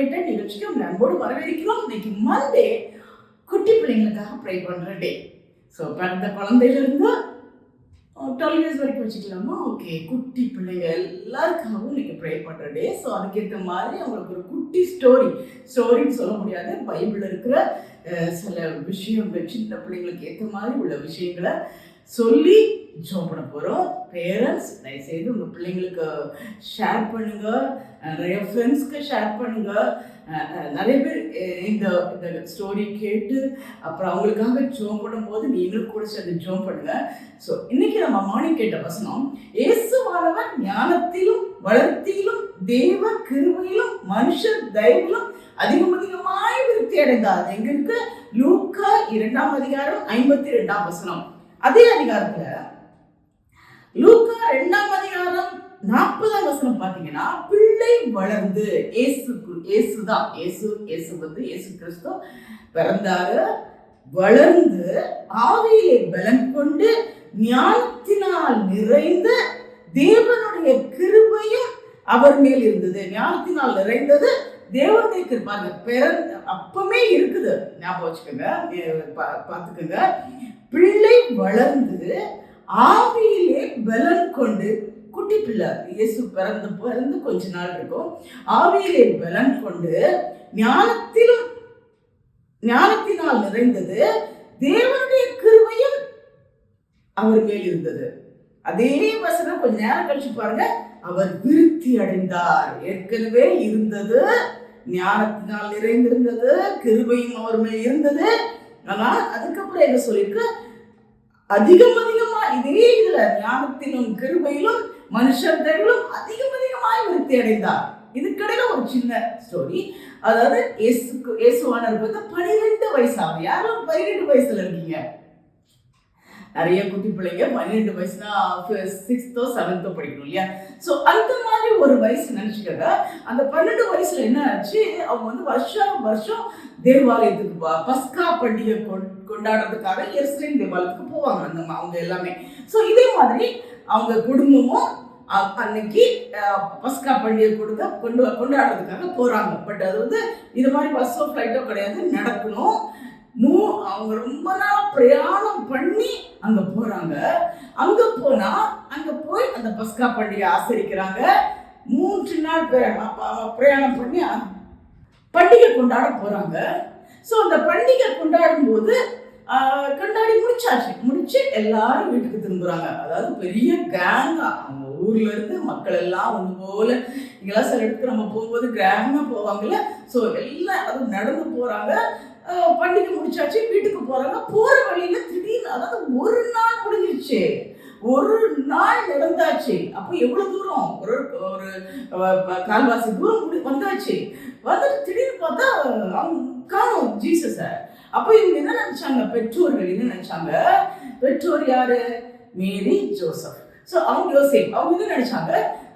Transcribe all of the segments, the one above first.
ப்ரேட்ட நிகழ்ச்சிக்கு நண்போடு வரவேற்கிறோம். இன்னைக்கு மண்டே குட்டி பிள்ளைங்களுக்காக ப்ரே பண்ற டே. ஸோ பிறந்த குழந்தையிலிருந்து 12 இயர்ஸ் வரைக்கும் வச்சுக்கலாமா? ஓகே, குட்டி பிள்ளைங்க எல்லாருக்காகவும் இன்னைக்கு ப்ரே பண்ற டே. ஸோ அதுக்கேற்ற மாதிரி அவங்களுக்கு ஒரு குட்டி ஸ்டோரின்னு சொல்ல முடியாது, பைபிள் இருக்கிற சில விஷயங்கள் சின்ன பிள்ளைங்களுக்கு ஏற்ற மாதிரி உள்ள விஷயங்களை சொல்லி ஜோம் பண்ண போகிறோம். பேரண்ட்ஸ் தயவுசெய்து உங்கள் பிள்ளைங்களுக்கு ஷேர் பண்ணுங்க, நிறைய ஃப்ரெண்ட்ஸ்க்கு ஷேர் பண்ணுங்க. நிறைய பேர் இந்த ஸ்டோரி கேட்டு அப்புறம் அவங்களுக்காக ஜோம் பண்ணும்போது நீங்களும் கூட சேர்ந்து ஜோம் பண்ணுங்க. ஸோ இன்னைக்கு நம்ம மார்னிங் கேட்ட வசனம், இயேசுவானவர் ஞானத்திலும் வளர்த்தியிலும் தேவ கிருபையிலும் மனுஷர் தயவிலும் அதிகமாய் விருத்தி அடைந்தார். எங்க இருக்கு? லூக்கா 2ஆம் அதிகாரம் 52ஆம் வசனம். அதே அதிகாரத்துல லூக்கா 2ஆம் அதிகாரம் 40ஆம் வசனம் பாத்தீங்கன்னா, பிள்ளை வளர்ந்து இயேசு கிறிஸ்து பிறந்தாரு, வளர்ந்து ஆவியிலே பலன் கொண்டு ஞானத்தினால் நிறைந்த தேவனுடைய கிருபையும் அவர் மேல் இருந்தது. ஞானத்தினால் நிறைந்தது தேவனுடைய கிருபை பிறந்த அப்பமே இருக்குது, ஞாபகம் வச்சுக்கோங்க, பார்த்துக்கோங்க. பிள்ளை வளர்ந்து ஆவியிலே பலன் கொண்டு, குட்டி பிள்ளை இயேசு பிறந்து கொஞ்ச நாள் இருக்கும், ஆவியிலே பலன் கொண்டு ஞானத்தினால் நிறைந்தது தேவனுடைய கிருபையும் அவர் மேல் இருந்தது. அதே வசனம் கொஞ்ச நேரம் கழிச்சு பாருங்க, அவர் விருத்தி அடைந்தார். ஏற்கனவே இருந்தது, ஞானத்தினால் நிறைந்திருந்தது, கிருபையும் அவர் மேல் இருந்தது. ஆனா அதுக்கப்புறம் என்ன சொல்லியிருக்கு? அதிகமா இதே இதுல ஞானத்திலும் கிருபையிலும் மனுஷர் தயவிலும் அதிகமாய் விருத்தி அடைந்தார். இதுக்கடையில ஒரு சின்ன ஸ்டோரி. அதாவது இயேசுவானவர் 12 வயசு ஆகுது. யாரும் 12 வயசுல இருக்கீங்க? நிறைய குட்டி பிள்ளைங்க 12 வயசுனா 6th 7th படிக்கணும் இல்லையா? ஸோ அந்த மாதிரி ஒரு வயசு நினைச்சுக்கோங்க. அந்த 12 வயசுல என்ன ஆச்சு, அவங்க வருஷம் தேவாலயத்துக்கு பஸ்கா பண்டிகை கொண்டாடுறதுக்காக எருசலேம் தேவாலயத்துக்கு போவாங்க அவங்க எல்லாமே. ஸோ இதே மாதிரி அவங்க குடும்பமும் அன்னைக்கு பஸ்கா பண்டிகை கொண்டாடுறதுக்காக போறாங்க. பட் அது இது மாதிரி பஸ்ஸோ ஃப்ளைட்டோ கிடையாது, நடக்கணும். அவங்க ரொம்ப நாள் பிரயாணம் பண்ணி அங்க போறாங்க. அங்க போய் அந்த பஸ்கா பண்டிகை ஆசரிக்கிறாங்க. 3 நாள் பிரயாணம் பண்ணி பண்டிகை கொண்டாட போறாங்க. ஸோ அந்த பண்டிகை கொண்டாடும் போது கொண்டாடி முடிச்சு எல்லாரும் வீட்டுக்கு திரும்புறாங்க. அதாவது பெரிய கேங்கா அவங்க ஊர்ல இருந்து மக்கள் எல்லாம் ஒன்று போல, இங்கெல்லாம் சில இடத்துக்கு நம்ம போகும்போது கிராங்கா போவாங்கல்ல. ஸோ எல்லாம் அது நடந்து போறாங்க. பண்டிகை முடிச்சாச்சு, வீட்டுக்கு போறாங்க. போற வழியில திடீர்னு, அதாவது ஒரு நாள் முடிஞ்சிருச்சு, ஒரு நாள் நடந்தாச்சு. அப்போ எவ்வளவு தூரம்? ஒரு கால்வாசி தூரம் வந்தாச்சு. வந்துட்டு திடீர்னு பார்த்தா அவங்க காணோம் ஜீசஸ. அப்போ இவங்க என்ன நினைச்சாங்க? பெற்றோர்கள் என்ன நினைச்சாங்க? பெற்றோர் யாரு? மேரி, ஜோசப். ஸோ அவங்க என்ன நினைச்சாங்க?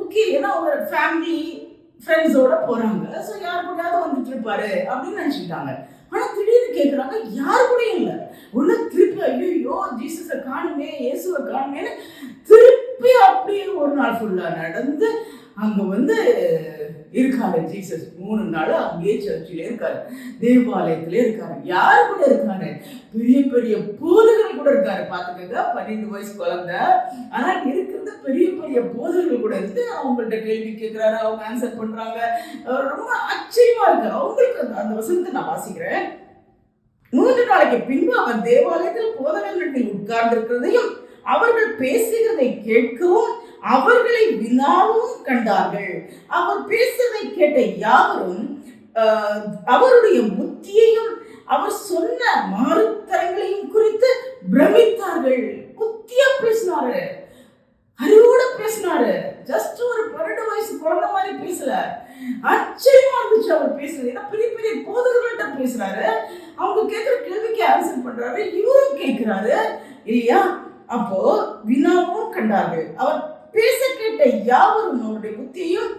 ஓகே, ஏன்னா அவங்க ஃபேமிலி ஃப்ரெண்ட்ஸோட போறாங்க, ஸோ யாரு கூடயாவது வந்துட்டு இருப்பாரு அப்படின்னு நினைச்சுக்கிட்டாங்க. ஆனா திடீர்னு கேட்குறாங்க, யாரு கூட இல்லை. ஒன்று திருப்பி ஐயோ ஜீசஸை காணுமே, இயேசுவை காணுமேன்னு திருப்பி அப்படியே ஒரு நாள் ஃபுல்லா நடந்து அங்க இருக்காரு ஜீசஸ். 3 நாள் அங்கேயே சர்ச்சிலே இருக்காரு, தேவாலயத்திலே இருக்காரு. யாரு கூட இருக்காரு? பெரிய பெரிய போதகர்கள் கூட இருக்காரு. பாத்துக்கங்க, 12 வயசு குழந்தை, ஆனா இருக்கிறது பெரிய பெரிய போதகர்கள் கூட இருந்து அவங்கள்ட்ட கேள்வி கேட்கிறாரு, அவங்க ஆன்சர் பண்றாங்க. ரொம்ப ஆச்சரியமா இருக்கு அவங்களுக்கு. அந்த வசனத்தை நான் வாசிக்கிறேன். 3 நாளைக்கு பின்பு அவர் தேவாலயத்தில் போதகர்கள் உட்கார்ந்து இருக்கிறதையும் அவர்கள் பேசுகிறதை கேட்கவும் அவர்களை வினாவும் கண்டார்கள். அவர் பேசுவதை கேட்ட யாவரும் அவருடைய புத்தியையும் அவர் சொன்ன மாறுத்தரங்களையும் குறித்து பிரமித்தார்கள். புத்தியா பேசினாரு, அறிவோட பேசினாரு. ஜஸ்ட் ஒரு 12 வயசு குழந்தை மாதிரி பேசல. ஆச்சரியமா இருந்துச்சு அவர் பேசுறது. ஏன்னா பெரிய பெரிய போதகர்கள்ட்ட பேசுறாரு, அவங்க கேட்கிற கேள்விக்கு ஆன்சர் பண்றாரு, இவரும் கேட்கிறாரு இல்லையா? அப்போ வினாவும் கண்டார்கள். அவர் பேச கேட்ட யாவரும் அவருடைய புத்தியையும்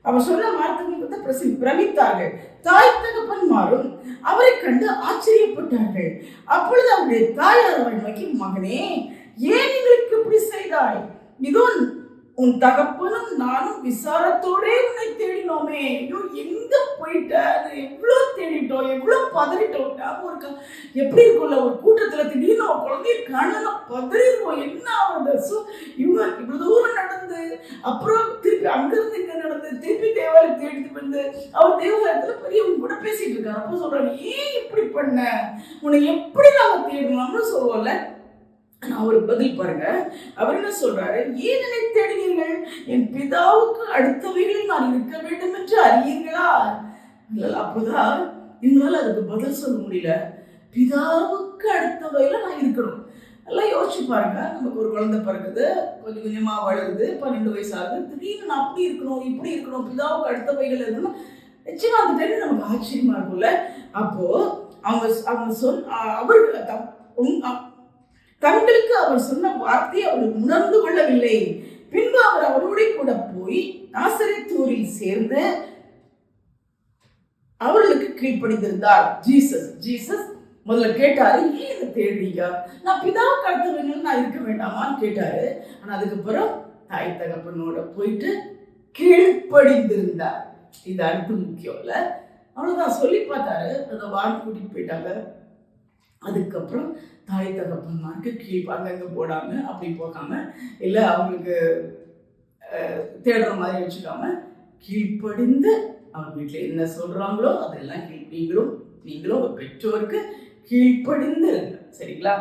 அவர் சொன்ன வார்த்தைகளை பிரமித்தார்கள். தாய் தகப்பன்மாரும் அவரை கண்டு ஆச்சரியப்பட்டார்கள். அப்பொழுது அவருடைய தாயார் அவரை நோக்கி, மகனே, ஏன் எங்களுக்கு இப்படி செய்தாய்? இதோ உன் தகப்பனும் நானும் விசாரத்தோட உன்னை தேடினோமே. ஐயோ, எங்க போயிட்ட? எவ்வளவு தேடிட்டோம், எவ்வளவு பதறிட்டோம். ஞாபகம் எப்படி இருக்கும்ல, ஒரு கூட்டத்துல திடீர்னு அவன் குழந்தைய காணல, பதறிடுவோம். என்ன ஆகுது? இவங்க இவ்வளவு தூரம் நடந்து, அப்புறம் திருப்பி அங்கிருந்து இங்க நடந்து, திருப்பி தேவாலயம் தேடிட்டு வந்து அவர் தேவாலயத்துல பெரியவங்க கூட பேசிட்டு இருக்காரு. அப்போ சொல்றாரு, ஏன் இப்படி பண்ண? உன்னை எப்படி நாம தேடணும்னு சொல்லுவோம்ல. அவருக்கு பதில் பாருங்க. அவர் என்ன சொல்றாரு? ஏன் என்னை தேடினீர்கள்? என் பிதாவுக்கு அடுத்தவைகளில் நான் இருக்க வேண்டும் என்று அறியீர்களா? அப்போதான் இவங்களால அதுக்கு பதில் சொல்ல முடியல. பிதாவுக்கு அடுத்தவையில நான் இருக்கணும். எல்லாம் யோசிச்சு பாருங்க. நமக்கு ஒரு குழந்தை பிறகுது, கொஞ்சம் கொஞ்சமா வளருது, 12 வயசு ஆகுது. திடீர்னு நான் அப்படி இருக்கணும், இப்படி இருக்கணும், பிதாவுக்கு அடுத்தவைகள் இருக்கணும். நிச்சயமா அந்த டைம் நமக்கு ஆச்சரியமா இருக்கும்ல. அப்போ தங்களுக்கு அவர் சொன்ன வார்த்தையை அவர்கள் உணர்ந்து கொள்ளவில்லை. பின்பு அவர் அவரோட கூட போய் நாசரேத்தூரில் சேர்ந்து அவர்களுக்கு கீழ்ப்படிந்திருந்தார். ஜீசஸ் முதல்ல கேட்டாரு, ஏன் இதை தேடுறீங்க? நான் பிதாவுக்கு அடுத்தவங்க நான் இருக்க வேண்டாமான்னு கேட்டாரு. ஆனா அதுக்கப்புறம் தாய் தகப்பனோட போயிட்டு கீழ்ப்படிந்திருந்தார். இது அடுத்து முக்கியம் இல்ல. அவ்வளவுதான் சொல்லி பார்த்தாரு. அதை வாங்கி கூட்டிட்டு போயிட்டாங்க. அதுக்கப்புறம் தாய் தகப்பன்மாருக்கு அங்கங்க போடாம, அப்படி போகாம, இல்லை அவங்களுக்கு தேடுற மாதிரி வச்சுக்காம கீழ்ப்படிந்து அவங்க வீட்டில் என்ன சொல்றாங்களோ அதெல்லாம் நீங்களும் பெற்றோருக்கு கீழ்ப்படிந்து இருங்க. சரிங்களா?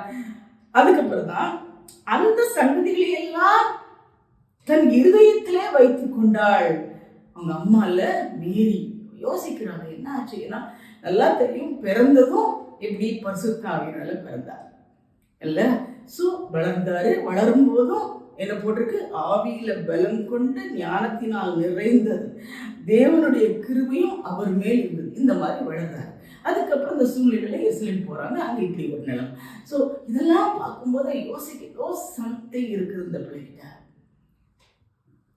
அதுக்கப்புறம் தான் அந்த சங்கதிகளை எல்லாம் தன் இருதயத்திலே வைத்துக் கொண்டாள். அவங்க அம்மா இல்ல, மேரி யோசிக்கிறாங்க, என்ன ஆச்சு? ஏன்னா நல்லா தெரியும், பிறந்ததும் எப்படி பரிசுத்த ஆவியினால பிறந்தார் இல்ல. வளர்ந்தாரு. வளரும் போதும் என்ன போட்டிருக்கு? ஆவியில பலம் கொண்டு ஞானத்தினால் நிறைந்தது, தேவனுடைய கிருபையும் அவர் மேல் இருந்தது. இந்த மாதிரி வளர்ந்தாரு. அதுக்கப்புறம் இந்த சூழ்நிலையில எருசலேம் போறாங்க. அங்க இப்படி ஒரு நிலம். இதெல்லாம் பார்க்கும்போது யோசிக்க சம்திங் இருக்குது இந்த பிள்ளைகிட்ட.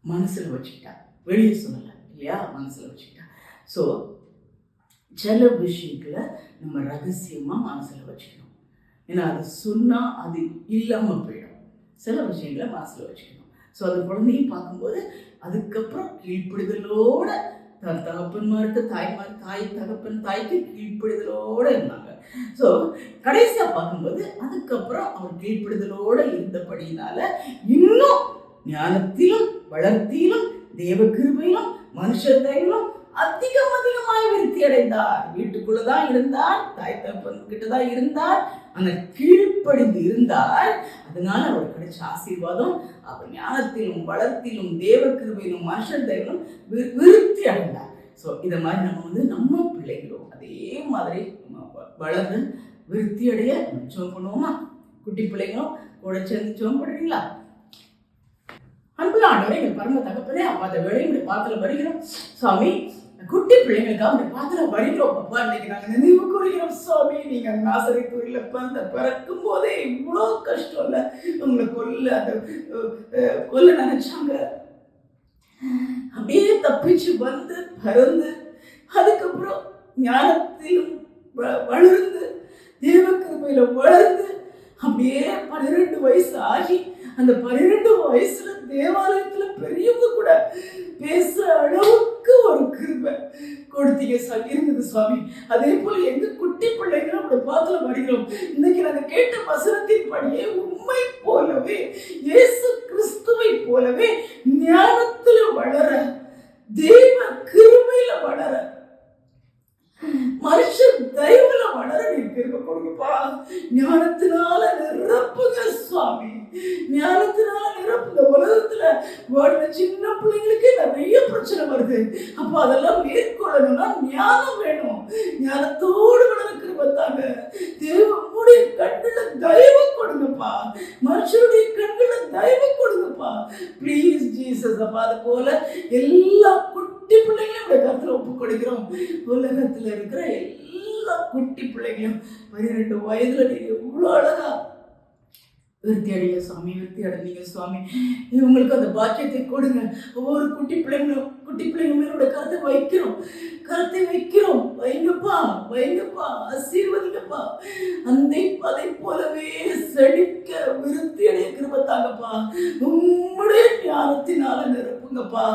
மனசுல வச்சுக்கிட்டா, வெளியே சொல்லல இல்லையா, மனசுல வச்சுக்கிட்டா. சில விஷயங்களை நம்ம ரகசியமா மனசுல வச்சுக்கணும். ஏன்னா அது சொன்னா அது இல்லாம போயிடும். சில விஷயங்களை மனசுல வச்சுக்கணும். அந்த குழந்தையும் பார்க்கும்போது அதுக்கப்புறம் கீழ்ப்படிதலோட தகப்பன்மாருக்கு தாய்க்கு கீழ்ப்படிதலோட இருந்தாங்க. கடைசியா பார்க்கும்போது அதுக்கப்புறம் அவர் கீழ்ப்படிதலோட இருந்தபடினால இன்னும் ஞானத்திலும் வளர்த்தியிலும் தேவ கிருபையிலும் மனுஷர் தயவிலும் அதிகமாய் விருத்தி அடைந்தார். வீட்டுக்குள்ளதான் இருந்தார், தாய் தகப்பன் கிட்டதான் இருந்தார், ஆனா கீழ்ப்படிந்து இருந்தார். அதனால அவர் கிடைச்ச ஆசீர்வாதம், அவர் ஞானத்திலும் வளர்த்திலும் தேவ கிருபையிலும் மனுஷர் தயவிலும் விருத்தி அடைந்தார். இதை மாதிரி நம்ம நம்ம பிள்ளைகளும் அதே மாதிரி வளர்ந்து விருத்தி அடைய ஜெபம் பண்ணுவோமா? குட்டி பிள்ளைங்களும் கூட சேர்ந்து ஜெபம் பண்ணுறீங்களா? அன்புள்ள ஆண்டவரே, எங்கள் பரம தகப்பனே, அப்பா அந்த வேலையை பாத்திர வருகிறோம் சுவாமி. குட்டி பிள்ளைங்களுக்காக அந்த பாத்திர வருகிறோம் அப்பா. இன்னைக்கு நாங்கள் நினைவு கூறுகிறோம் சுவாமி. நீங்க நாசரேத்தூரில் பிறக்கும் போதே இவ்வளோ கஷ்டம் இல்லை, உங்களை கொல்ல நினைச்சாங்க. அப்படியே தப்பிச்சு வந்து பிறந்து அதுக்கப்புறம் ஞானத்திலும் வளர்ந்து தேவ கிருபையில வளர்ந்து அப்படியே 12 வயசு ஆகி அந்த 12 வயசுல தேவாலயத்துல பெரியவங்க கூட பேசுற அளவுக்கு ஒரு கிருபை கொடுத்தீங்க இருந்தது சுவாமி. அதே போல எங்க குட்டி பிள்ளைங்க நம்மளோட பாத்துல வருகிறோம். இன்னைக்கு நாங்க கேட்ட வசனத்தின் படியே உண்மை போலவே இயேசு கிறிஸ்துவை போலவே ஞானத்துல வளர, தேவ கிருபையில வளர, மனுஷன் தயவுல வளர நீ கிருபை கொடுங்கப்பா. ஞானத்தினால நிரப்புங்க சுவாமி, ஞானத்தினால நிரப்புங்க. உலகத்துல வாழ்ந்த சின்ன பிள்ளைங்களுக்கு நிறைய பிரச்சனை வருது. அப்ப அதெல்லாம் மேற்கொள்ளணும்னா ஞானம் வேணும். ஞானத்தோடு வளர கிருபை தாங்க. தேவனுடைய கண்ணுல தயவு கொடுங்கப்பா, மனுஷனுடைய கண்ணுல தயவு கொடுங்கப்பா. பிளீஸ் ஜீசஸ் அப்பா. அது போல எல்லா குட்டி பிள்ளைங்களும் கருத்துல ஒப்பு கொடுக்கிறோம். உலகத்துல இருக்கிற எல்லா குட்டி பிள்ளைங்களும் 12 வயதுல நீங்க எவ்வளவு அழகா விருத்தி அடைய சுவாமி, விருத்தி அடைந்தீங்க சுவாமி. இவங்களுக்கு அந்த பாக்கியத்தை கொடுங்க. ஒவ்வொரு குட்டி குட்டி பிள்ளைங்க மேலோட கருத்தை வைக்கிறோம். வைங்கப்பா, வைங்கப்பா, ஆசீர்வதிங்கப்பா. அதை போலவே செழிக்க விருத்தி அடைய கிருபை தாங்கப்பா. உம்முடைய ஞானத்தினால நிரப்புங்கப்பா.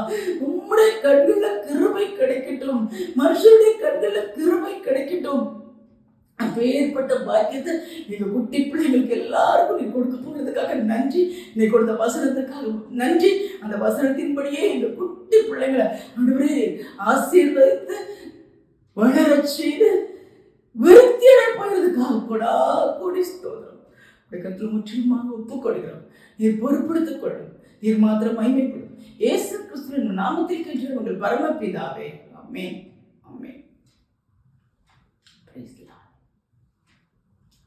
உம்முடைய கண்ணுல கிருபை கிடைக்கட்டும், மனுஷனுடைய கண்ணுல கிருபை கிடைக்கட்டும். அப்பேற்பட்ட பாக்கியத்தை எங்க குட்டி பிள்ளைங்களுக்கு எல்லாருக்கும் நீ கொடுக்க போறதுக்காக நன்றி. நீ கொடுத்த வசனத்துக்காக நன்றி. அந்த வசனத்தின்படியே எங்க குட்டி பிள்ளைங்களை ஆண்டவரே ஆசீர்வதித்து வளர செய்து விருத்தியடை போயதுக்காக கூட கூடி ஸ்தோத்திரம். கருத்தில் முற்றிலுமாக ஒப்புக் கொடுக்கிறோம். நீர் பொறுப்படுத்திக் கொள்ளும். நீர் மாத்திரம் மகிமைப்படும். இயேசு கிறிஸ்துவின் நாமத்தில் கேட்கிறோம் உங்கள் பரமபிதாவே. ஆமென், ஆமென்.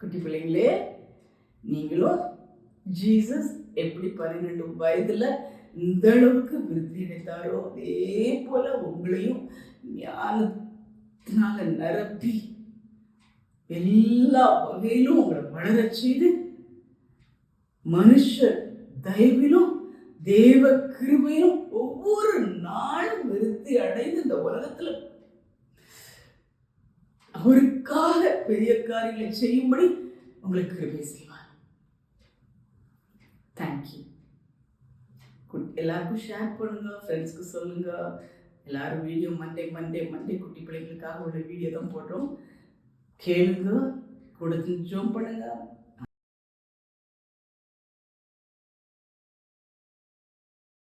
குட்டி பிள்ளைங்களே, நீங்களும் ஜீசஸ் எப்படி 12 வயதுல இந்த அளவுக்கு விருத்தி அடைந்தாரோ அதே போல உங்களையும் ஞானத்தினால நிரப்பி எல்லா வகையிலும் உங்களை வளர செய்து மனுஷ தயவிலும் தேவ கிருபையிலும் ஒவ்வொரு நாளும் விருத்தி அடைந்து இந்த உலகத்துல அவருக்காக பெரிய காரியங்களை செய்யும்படி உங்களுக்கு கிருபை செய்வார். தேங்க்யூ. எல்லாருக்கும் ஷேர் பண்ணுங்க, ஃப்ரெண்ட்ஸ்க்கு சொல்லுங்க. எல்லாரும் வீடியோ மண்டே குட்டி பிள்ளைங்களுக்காக உள்ள வீடியோ தான் போடுறோம். கேளுங்க, கொடுத்து ஜோம் பண்ணுங்க.